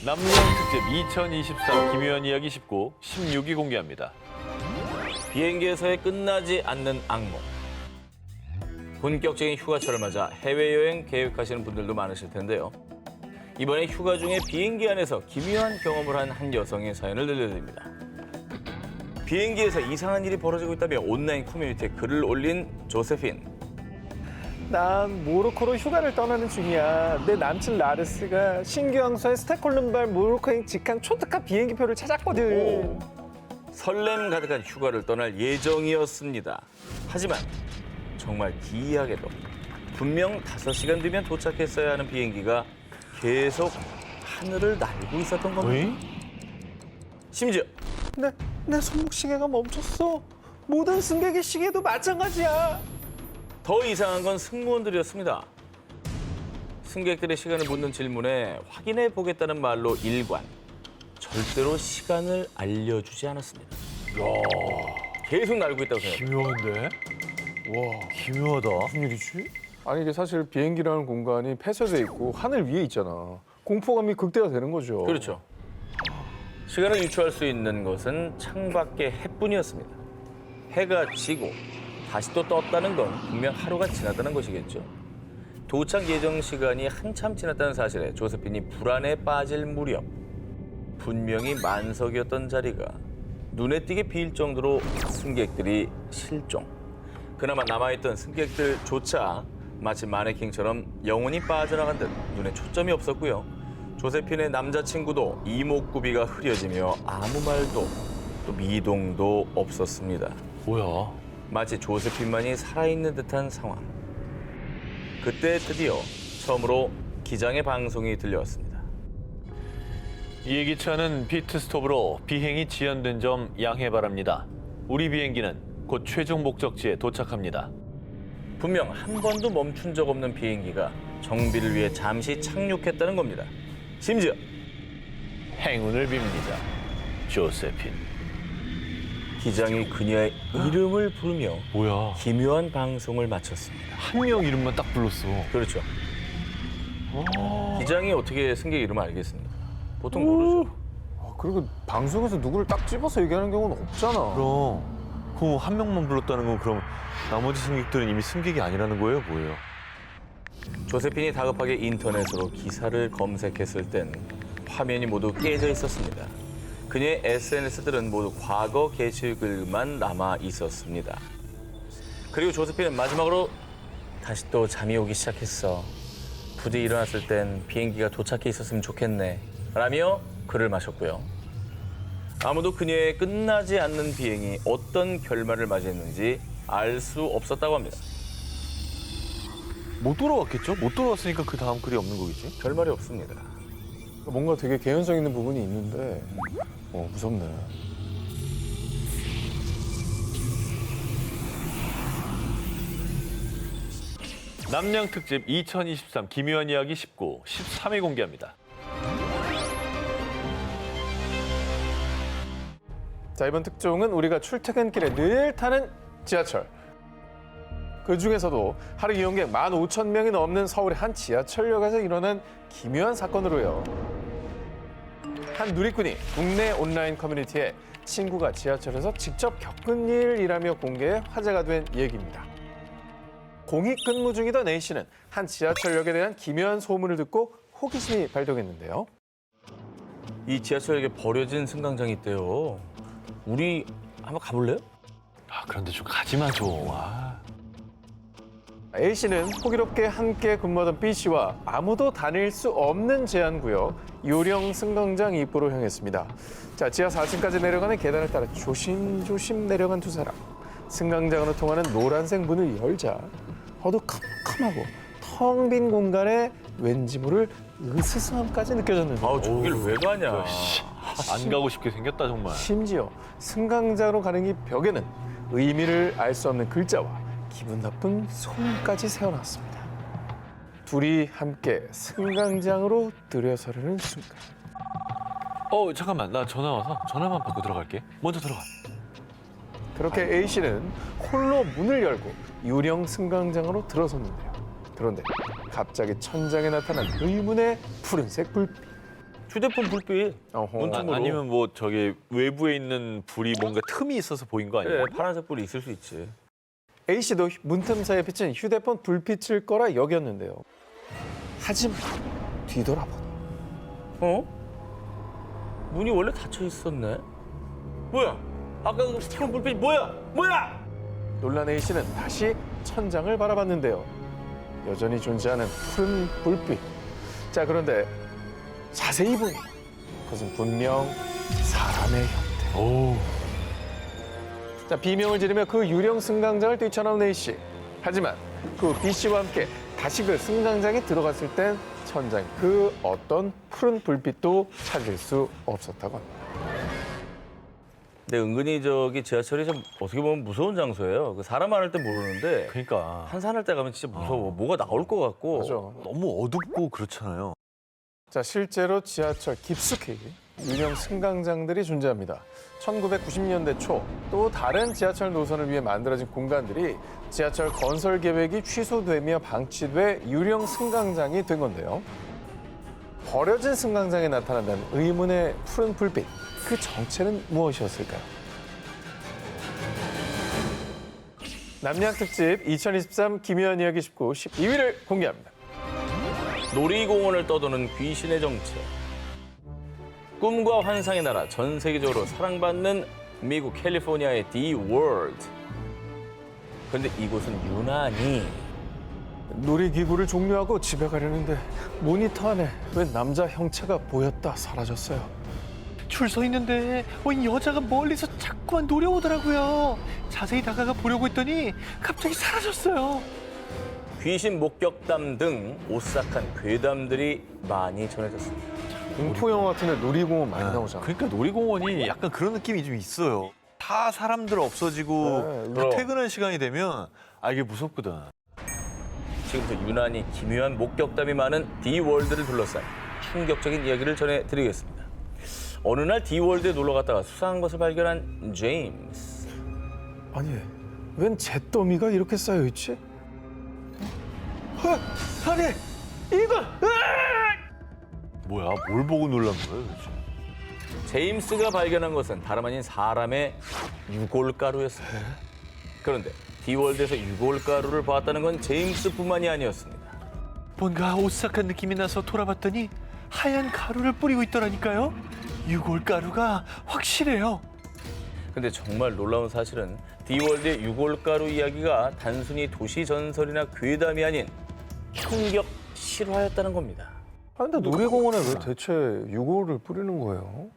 남양 특집 2023 김효연 이야기 19, 16위 공개합니다. 비행기에서의 끝나지 않는 악몽. 본격적인 휴가철을 맞아 해외여행 계획하시는 분들도 많으실 텐데요. 이번에 휴가 중에 비행기 안에서 기묘한 경험을 한 한 여성의 사연을 들려드립니다. 비행기에서 이상한 일이 벌어지고 있다며 온라인 커뮤니티에 글을 올린 조세핀. 난 모로코로 휴가를 떠나는 중이야. 내 남친 라르스가 신규 항소의 스톡홀름발 모로코행 직항 초특가 비행기표를 찾았거든. 설렘 가득한 휴가를 떠날 예정이었습니다. 하지만 정말 기이하게도 분명 5시간 뒤면 도착했어야 하는 비행기가 계속 하늘을 날고 있었던 겁니다. 심지어 내 손목 시계가 멈췄어. 모든 승객의 시계도 마찬가지야. 더 이상한 건 승무원들이었습니다. 승객들의 시간을 묻는 질문에 확인해 보겠다는 말로 일관. 절대로 시간을 알려주지 않았습니다. 계속 날고 있다고 생각해요. 기묘한데? 와, 기묘하다. 무슨 일이지? 아니 이게 사실 비행기라는 공간이 폐쇄돼 있고 하늘 위에 있잖아. 공포감이 극대화되는 거죠. 그렇죠. 시간을 유추할 수 있는 것은 창밖의 해뿐이었습니다. 해가 지고 다시 또 떴다는 건 분명 하루가 지났다는 것이겠죠. 도착 예정 시간이 한참 지났다는 사실에 조세핀이 불안에 빠질 무렵 분명히 만석이었던 자리가 눈에 띄게 비일 정도로 승객들이 실종. 그나마 남아있던 승객들조차 마치 마네킹처럼 영혼이 빠져나간 듯 눈에 초점이 없었고요. 조세핀의 남자친구도 이목구비가 흐려지며 아무 말도 또 미동도 없었습니다. 뭐야? 마치 조세핀만이 살아있는 듯한 상황. 그때 드디어 처음으로 기장의 방송이 들려왔습니다. 예기치 않은 피트스톱으로 비행이 지연된 점 양해 바랍니다. 우리 비행기는 곧 최종 목적지에 도착합니다. 분명 한 번도 멈춘 적 없는 비행기가 정비를 위해 잠시 착륙했다는 겁니다. 심지어 행운을 빕니다. 조세핀. 기장이 그녀의 이름을 부르며 뭐야? 기묘한 방송을 마쳤습니다. 한 명 이름만 딱 불렀어. 그렇죠. 기장이 어떻게 승객 이름을 알겠습니까? 보통 모르죠. 그리고 방송에서 누구를 딱 집어서 얘기하는 경우는 없잖아. 그럼 그 한 명만 불렀다는 건 그럼 나머지 승객들은 이미 승객이 아니라는 거예요, 뭐예요? 조세핀이 다급하게 인터넷으로 기사를 검색했을 땐 화면이 모두 깨져 있었습니다. 그녀의 SNS들은 모두 과거 게시글만 남아 있었습니다. 그리고 조세핀은 마지막으로 다시 또 잠이 오기 시작했어. 부디 일어났을 땐 비행기가 도착해 있었으면 좋겠네. 라며 글을 마셨고요. 아무도 그녀의 끝나지 않는 비행이 어떤 결말을 맞이했는지 알 수 없었다고 합니다. 못 돌아왔겠죠? 못 돌아왔으니까 그 다음 글이 없는 거겠지? 결말이 없습니다. 뭔가 되게 개연성 있는 부분이 있는데 무섭네. 남양 특집 2023 김효연 이야기 19, 13위 공개합니다. 자, 이번 특종은 우리가 출퇴근길에 늘 타는 지하철. 그 중에서도 하루 이용객 15,000명이 넘는 서울의 한 지하철역에서 일어난 기묘한 사건으로요. 한 누리꾼이 국내 온라인 커뮤니티에 친구가 지하철에서 직접 겪은 일이라며 공개해 화제가 된 얘기입니다. 공익 근무 중이던 A 씨는 한 지하철역에 대한 기묘한 소문을 듣고 호기심이 발동했는데요. 이 지하철역에 버려진 승강장이 있대요. 우리 한번 가볼래요? 아, 그런데 좀 가지마 좀. 아. A 씨는 호기롭게 함께 근무하던 B 씨와 아무도 다닐 수 없는 제한구역 요령 승강장 입구로 향했습니다. 자, 지하 4층까지 내려가는 계단을 따라 조심조심 내려간 두 사람. 승강장으로 통하는 노란색 문을 열자 어두컴컴하고 텅 빈 공간에 왠지 모를 으스스함까지 느껴졌는데 아우, 저길 왜 가냐. 안 가고 싶게 생겼다 정말. 심지어 승강장으로 가는 이 벽에는 의미를 알 수 없는 글자와 기분 나쁜 소문까지 새어나왔습니다. 둘이 함께 승강장으로 들여서려는 순간 잠깐만, 나 전화 와서 전화만 받고 들어갈게. 먼저 들어가. 그렇게 A씨는 홀로 문을 열고 유령 승강장으로 들어섰는데요. 그런데 갑자기 천장에 나타난 의문의 푸른색 불빛. 휴대폰 불빛. 어허. 문틈으로. 아니면 뭐 저기 외부에 있는 불이 뭔가 틈이 있어서 보인 거 아니에요? 그래, 파란색 불이 있을 수 있지. A 씨도 문틈 사이에 비친 휴대폰 불빛일 거라 여겼는데요. 하지만 뒤돌아보니 어? 문이 원래 닫혀 있었네. 뭐야? 아까 그 스티커 불빛 뭐야? 뭐야? 놀란 A 씨는 다시 천장을 바라봤는데요. 여전히 존재하는 푸른 불빛. 자, 그런데 자세히 보니 그것은 분명 사람의 형태. 오. 자, 비명을 지르며 그 유령 승강장을 뛰쳐나온 A 씨. 하지만 그 B 씨와 함께 다시 그 승강장에 들어갔을 땐 천장 그 어떤 푸른 불빛도 찾을 수 없었다고 합니다. 근데 은근히 저기 지하철이 좀 어떻게 보면 무서운 장소예요. 그 사람 많을 때 모르는데 그러니까 한산할 때 가면 진짜 무서워. 뭐가 나올 것 같고. 맞아. 너무 어둡고 그렇잖아요. 자, 실제로 지하철 깊숙이 유령 승강장들이 존재합니다. 1990년대 초 또 다른 지하철 노선을 위해 만들어진 공간들이 지하철 건설 계획이 취소되며 방치돼 유령 승강장이 된 건데요. 버려진 승강장에 나타난다는 의문의 푸른 불빛, 그 정체는 무엇이었을까요? 남양 특집 2023 기묘한 이야기 19, 12위를 공개합니다. 놀이공원을 떠도는 귀신의 정체. 꿈과 환상의 나라, 전 세계적으로 사랑받는 미국 캘리포니아의 디월드. 그런데 이곳은 유난히 놀이기구를 종료하고 집에 가려는데 모니터 안에 웬 남자 형체가 보였다 사라졌어요. 줄 서 있는데 이 여자가 멀리서 자꾸만 노려오더라고요. 자세히 다가가 보려고 했더니 갑자기 사라졌어요. 귀신 목격담 등 오싹한 괴담들이 많이 전해졌습니다. 공포 영화 같은데 놀이공원 많이 나오잖아. 그러니까 놀이공원이 약간 그런 느낌이 좀 있어요. 다 사람들 없어지고 네, 그럼. 퇴근할 시간이 되면 이게 무섭거든. 지금부터 유난히 기묘한 목격담이 많은 디월드를 둘러싼 충격적인 이야기를 전해드리겠습니다. 어느 날 디월드에 놀러 갔다가 수상한 것을 발견한 제임스. 아니, 웬 잿더미가 이렇게 쌓여 있지? 아니, 이거! 뭐야? 뭘 보고 놀란 거예요, 도대체? 제임스가 발견한 것은 다름 아닌 사람의 유골가루였습니다. 그런데 디월드에서 유골가루를 봤다는 건 제임스뿐만이 아니었습니다. 뭔가 오싹한 느낌이 나서 돌아봤더니 하얀 가루를 뿌리고 있더라니까요. 유골가루가 확실해요. 근데 정말 놀라운 사실은 디월드의 유골가루 이야기가 단순히 도시 전설이나 괴담이 아닌 충격 실화였다는 겁니다. 아, 근데 놀이공원에 왜 대체 유골을 뿌리는 거예요?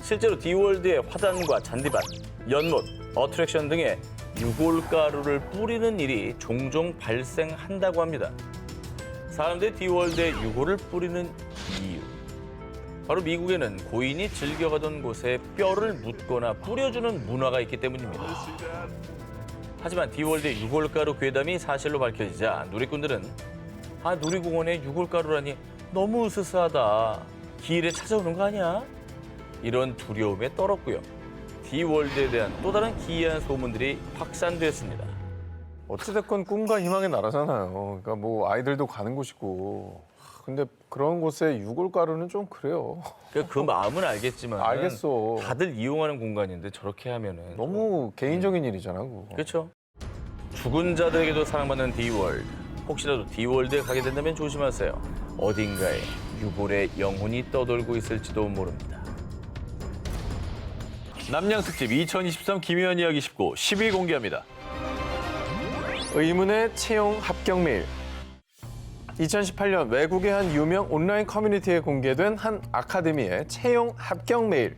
실제로 디월드의 화단과 잔디밭, 연못, 어트랙션 등에 유골가루를 뿌리는 일이 종종 발생한다고 합니다. 사람들이 디월드에 유골을 뿌리는 이유. 바로 미국에는 고인이 즐겨가던 곳에 뼈를 묻거나 뿌려주는 문화가 있기 때문입니다. 하지만 디월드의 유골가루 괴담이 사실로 밝혀지자 누리꾼들은 놀이공원에 유골가루라니 너무 으스스하다. 길에 찾아오는 거 아니야? 이런 두려움에 떨었고요. 디월드에 대한 또 다른 기이한 소문들이 확산됐습니다. 어찌됐건 꿈과 희망의 나라잖아요. 그러니까 뭐 아이들도 가는 곳이고. 근데 그런 곳에 유골가루는 좀 그래요. 그 마음은 알겠지만 알겠어. 다들 이용하는 공간인데 저렇게 하면은 너무 개인적인 일이잖아, 그거. 그렇죠. 죽은 자들에게도 사랑받는 디월드. 혹시라도 디월드에 가게 된다면 조심하세요. 어딘가에 유골의 영혼이 떠돌고 있을지도 모릅니다. 남양 특집 2023 기묘한 이야기 19, 10위 공개합니다. 의문의 채용 합격 메일. 2018년 외국의 한 유명 온라인 커뮤니티에 공개된 한 아카데미의 채용 합격 메일.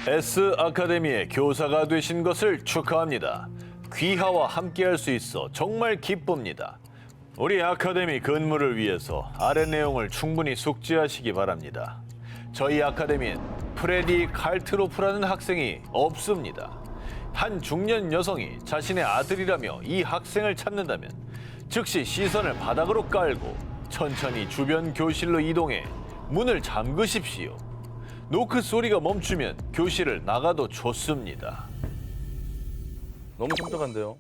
S 아카데미의 교사가 되신 것을 축하합니다. 귀하와 함께할 수 있어 정말 기쁩니다. 우리 아카데미 근무를 위해서 아래 내용을 충분히 숙지하시기 바랍니다. 저희 아카데미엔 프레디 칼트로프라는 학생이 없습니다. 한 중년 여성이 자신의 아들이라며 이 학생을 찾는다면 즉시 시선을 바닥으로 깔고 천천히 주변 교실로 이동해 문을 잠그십시오. 노크 소리가 멈추면 교실을 나가도 좋습니다. 너무 섬뜩한데요.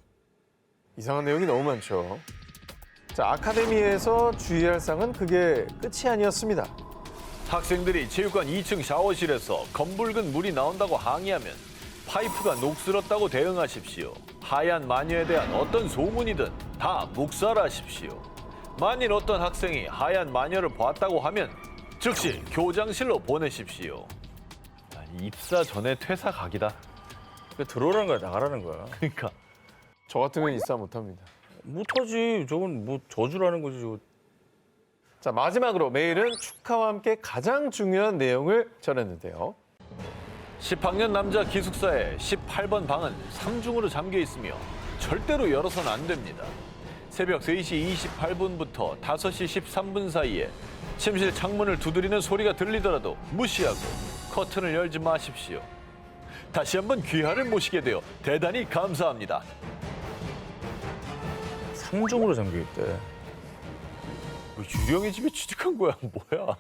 이상한 내용이 너무 많죠. 자, 아카데미에서 주의할 사항은 그게 끝이 아니었습니다. 학생들이 체육관 2층 샤워실에서 검붉은 물이 나온다고 항의하면 파이프가 녹슬었다고 대응하십시오. 하얀 마녀에 대한 어떤 소문이든 다 묵살하십시오. 만일 어떤 학생이 하얀 마녀를 봤다고 하면 즉시 교장실로 보내십시오. 입사 전에 퇴사 각이다. 들어오라는 거야, 나가라는 거야. 그러니까 저 같으면 입사 못합니다. 못하지. 저건 뭐 저주라는 거지. 저거. 자, 마지막으로 메일은 축하와 함께 가장 중요한 내용을 전했는데요. 10학년 남자 기숙사의 18번 방은 3중으로 잠겨 있으며 절대로 열어서는 안 됩니다. 새벽 3시 28분부터 5시 13분 사이에 침실 창문을 두드리는 소리가 들리더라도 무시하고 커튼을 열지 마십시오. 다시 한번 귀하를 모시게 되어 대단히 감사합니다. 3중으로 잠겨있대. 뭐 유령의 집에 취직한 거야, 뭐야?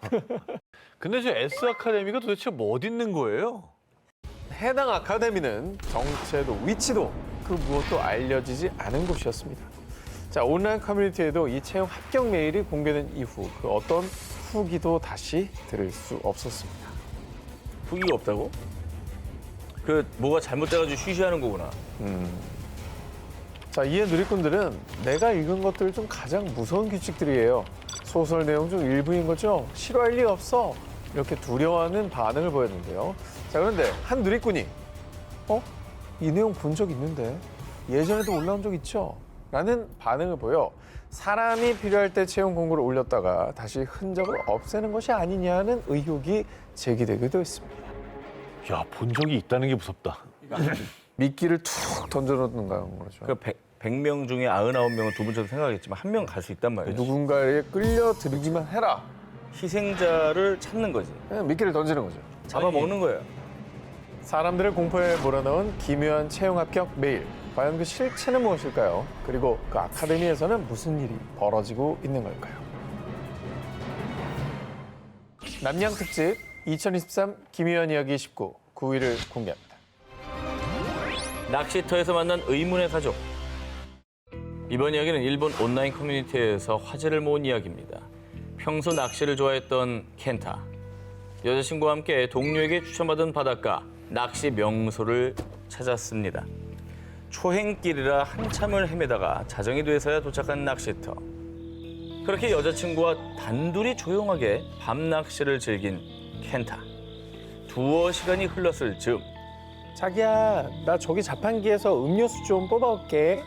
근데 저 S 아카데미가 도대체 뭐 어디 있는 거예요? 해당 아카데미는 정체도 위치도 그 무엇도 알려지지 않은 곳이었습니다. 자, 온라인 커뮤니티에도 이 채용 합격 메일이 공개된 이후 그 어떤 후기도 다시 들을 수 없었습니다. 후기가 없다고? 그 뭐가 잘못돼가지고 쉬쉬하는 거구나. 자, 이에 누리꾼들은 내가 읽은 것들 중 가장 무서운 규칙들이에요. 소설 내용 중 일부인 거죠. 싫어할 리가 없어. 이렇게 두려워하는 반응을 보였는데요. 자, 그런데 한 누리꾼이 이 내용 본 적 있는데 예전에도 올라온 적 있죠? 라는 반응을 보여 사람이 필요할 때 채용 공고를 올렸다가 다시 흔적을 없애는 것이 아니냐는 의혹이 제기되기도 했습니다. 야, 본 적이 있다는 게 무섭다. 미끼를 툭 던져놓는 거죠. 그 100명 중에 99명은 두 분처럼 생각하겠지만 한 명 갈 수 있단 말이야. 누군가에 끌려들기만 해라. 희생자를 찾는 거지. 그냥 미끼를 던지는 거죠. 잡아먹는 거야. 사람들을 공포에 몰아넣은 기묘한 채용 합격 메일. 과연 그 실체는 무엇일까요? 그리고 그 아카데미에서는 무슨 일이 벌어지고 있는 걸까요? 남양 특집 2023 기묘한 이야기 19 9위를 공개합니다. 낚시터에서 만난 의문의 가족. 이번 이야기는 일본 온라인 커뮤니티에서 화제를 모은 이야기입니다. 평소 낚시를 좋아했던 켄타. 여자친구와 함께 동료에게 추천받은 바닷가 낚시 명소를 찾았습니다. 초행길이라 한참을 헤매다가 자정이 돼서야 도착한 낚시터. 그렇게 여자친구와 단둘이 조용하게 밤 낚시를 즐긴 켄타. 두어 시간이 흘렀을 즈음. 자기야, 나 저기 자판기에서 음료수 좀 뽑아올게.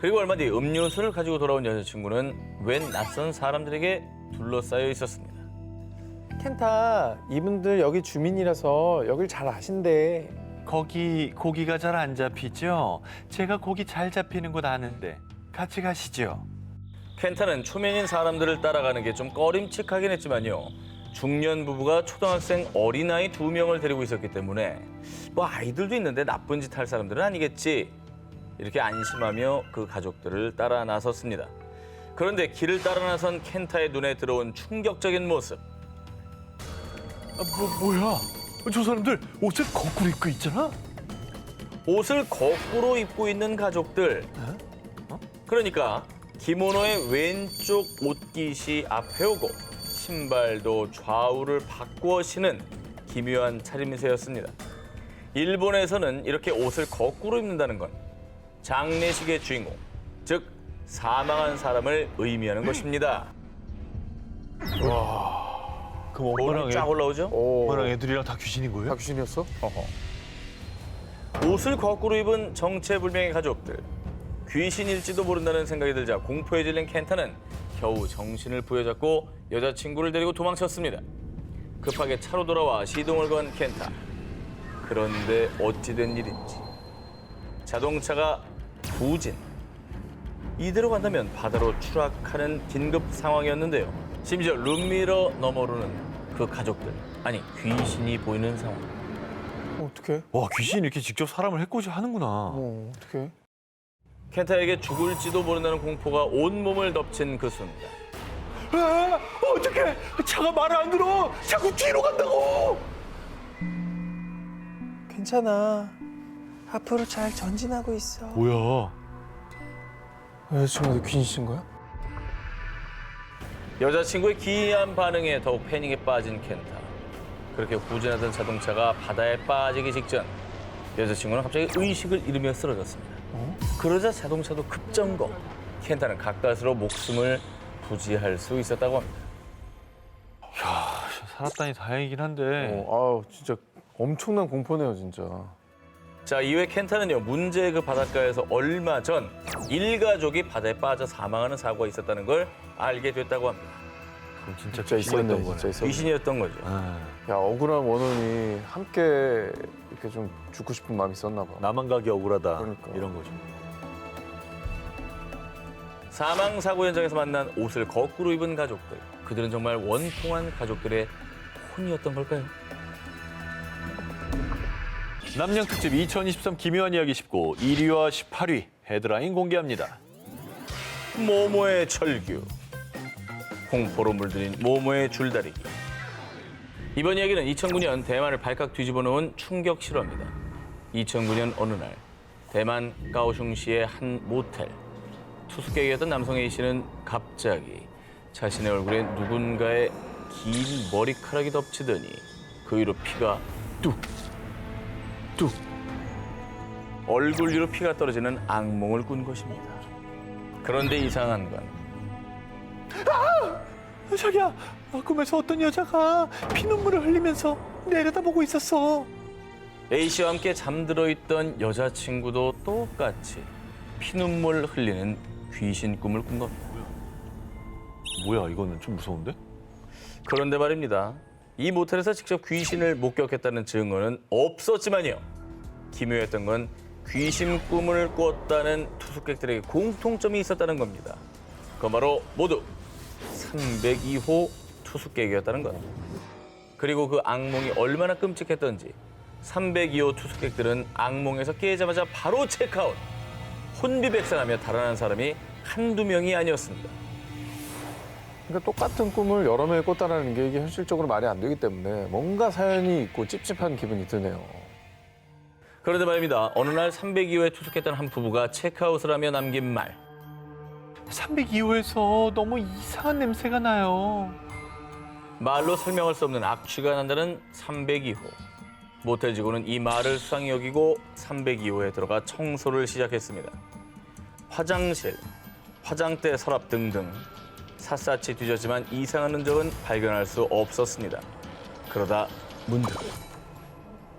그리고 얼마 뒤 음료수를 가지고 돌아온 여자친구는 웬 낯선 사람들에게 둘러싸여 있었습니다. 켄타, 이분들 여기 주민이라서 여길 잘 아신대. 거기 고기가 잘 안 잡히죠? 제가 고기 잘 잡히는 곳 아는데 같이 가시죠. 켄타는 초면인 사람들을 따라가는 게 좀 꺼림칙하긴 했지만요. 중년 부부가 초등학생 어린아이 2명을 데리고 있었기 때문에 뭐 아이들도 있는데 나쁜 짓 할 사람들은 아니겠지. 이렇게 안심하며 그 가족들을 따라 나섰습니다. 그런데 길을 따라 나선 켄타의 눈에 들어온 충격적인 모습. 뭐야? 저 사람들 옷을 거꾸로 입고 있잖아? 옷을 거꾸로 입고 있는 가족들. 그러니까 기모노의 왼쪽 옷깃이 앞에 오고 신발도 좌우를 바꾸어 신은 기묘한 차림새였습니다. 일본에서는 이렇게 옷을 거꾸로 입는다는 건 장례식의 주인공, 즉 사망한 사람을 의미하는 것입니다. 그럼 오늘 쫙 올라오죠? 엄마랑 애들이랑 다 귀신인 거예요? 다 귀신이었어? 옷을 거꾸로 입은 정체불명의 가족들. 귀신일지도 모른다는 생각이 들자 공포에 질린 켄타는 겨우 정신을 부여잡고 여자친구를 데리고 도망쳤습니다. 급하게 차로 돌아와 시동을 건 켄타. 그런데 어찌된 일인지 자동차가 부진. 이대로 간다면 바다로 추락하는 긴급 상황이었는데요. 심지어 룸미러 너머로는 그 가족들, 아니 귀신이 보이는 상황. 어떡해? 와, 귀신이 이렇게 직접 사람을 해코지 하는구나. 어떡해? 켄타에게 죽을지도 모른다는 공포가 온몸을 덮친 그 순간. 아, 어떡해! 차가 말을 안 들어! 자꾸 뒤로 간다고! 괜찮아. 앞으로 잘 전진하고 있어. 뭐야? 여자친구한테 귀신 거야? 여자친구의 기이한 반응에 더욱 패닉에 빠진 켄타. 그렇게 후진하던 자동차가 바다에 빠지기 직전 여자친구는 갑자기 의식을 잃으며 쓰러졌습니다. 그러자 자동차도 급점거. 켄타는 가까스로 목숨을 부지할 수 있었다고 합니다. 살았다니 다행이긴 한데. 아우 진짜 엄청난 공포네요 진짜. 자, 이후에 켄타는요, 문제의 그 바닷가에서 얼마 전 일가족이 바다에 빠져 사망하는 사고가 있었다는 걸 알게 됐다고 합니다. 그럼 진짜 진짜 있었네 귀신이었던 거네. 진짜 있었네. 귀신이었던 거죠. 야 억울한 원혼이 함께 이렇게 좀 죽고 싶은 마음이 있었나 봐. 나만 가기 억울하다. 그러니까. 이런 거죠. 사망 사고 현장에서 만난 옷을 거꾸로 입은 가족들. 그들은 정말 원통한 가족들의 혼이었던 걸까요? 남양특집 2023 기묘한 이야기 19 1위와 18위 헤드라인 공개합니다. 모모의 철규. 공포로 물들인 모모의 줄다리기. 이번 이야기는 2009년 대만을 발칵 뒤집어 놓은 충격 실화입니다. 2009년 어느 날 대만 가오슝시의 한 모텔. 투숙객이었던 남성 A씨는 갑자기 자신의 얼굴에 누군가의 긴 머리카락이 덮치더니 그 위로 피가 뚝 얼굴 위로 피가 떨어지는 악몽을 꾼 것입니다. 그런데 이상한 건 자기야, 꿈에서 어떤 여자가 피눈물을 흘리면서 내려다보고 있었어. A씨와 함께 잠들어 있던 여자친구도 똑같이 피눈물 흘리는 귀신 꿈을 꾼 겁니다. 뭐야 이거는 좀 무서운데? 그런데 말입니다. 이 모텔에서 직접 귀신을 목격했다는 증거는 없었지만요. 기묘했던 건 귀신 꿈을 꿨다는 투숙객들에게 공통점이 있었다는 겁니다. 그건 바로 모두 302호 투숙객이었다는 것. 그리고 그 악몽이 얼마나 끔찍했던지 302호 투숙객들은 악몽에서 깨자마자 바로 체크아웃. 혼비백산하며 달아난 사람이 한두 명이 아니었습니다. 그러니까 똑같은 꿈을 여러 명이 꿨다라는 게 이게 현실적으로 말이 안 되기 때문에 뭔가 사연이 있고 찝찝한 기분이 드네요. 그런데 말입니다. 어느 날 302호에 투숙했던 한 부부가 체크아웃을 하며 남긴 말. 302호에서 너무 이상한 냄새가 나요. 말로 설명할 수 없는 악취가 난다는 302호. 모텔 직원은 이 말을 수상히 여기고 302호에 들어가 청소를 시작했습니다. 화장실, 화장대 서랍 등등 샅샅이 뒤졌지만 이상한 흔적은 발견할 수 없었습니다. 그러다 문득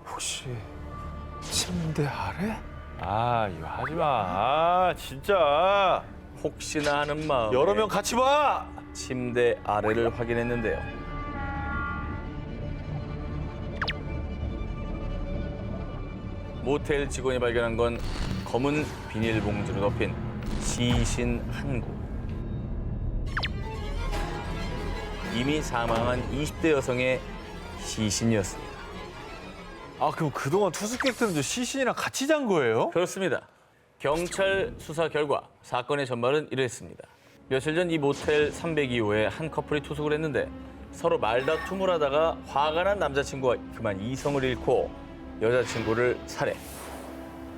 혹시 침대 아래? 아 이거 하지 마. 아 진짜. 혹시나 하는 마음에 여러 명 같이 봐. 침대 아래를 확인했는데요. 모텔 직원이 발견한 건 검은 비닐봉지로 덮인 시신 한 구. 이미 사망한 20대 여성의 시신이었습니다. 아 그럼 그동안 투숙객들은 저 시신이랑 같이 잔 거예요? 그렇습니다. 경찰 수사 결과 사건의 전말은 이랬습니다. 며칠 전 이 모텔 302호에 한 커플이 투숙을 했는데 서로 말다툼을 하다가 화가 난 남자친구가 그만 이성을 잃고 여자친구를 살해.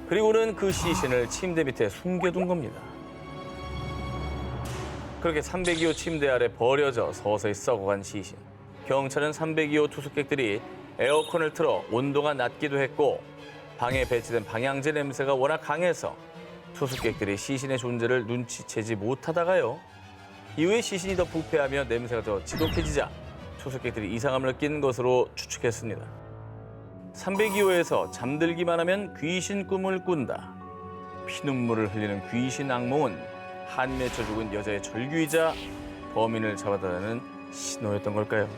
그리고는 그 시신을 침대 밑에 숨겨둔 겁니다. 그렇게 302호 침대 아래 버려져 서서히 썩어간 시신. 경찰은 302호 투숙객들이 에어컨을 틀어 온도가 낮기도 했고 방에 배치된 방향제 냄새가 워낙 강해서 투숙객들이 시신의 존재를 눈치채지 못하다가요. 이후에 시신이 더 부패하며 냄새가 더 지독해지자 투숙객들이 이상함을 느낀 것으로 추측했습니다. 302호에서 잠들기만 하면 귀신 꿈을 꾼다. 피눈물을 흘리는 귀신 악몽은 한이 맺혀 죽은 여자의 절규이자 범인을 잡아달라는 신호였던 걸까요?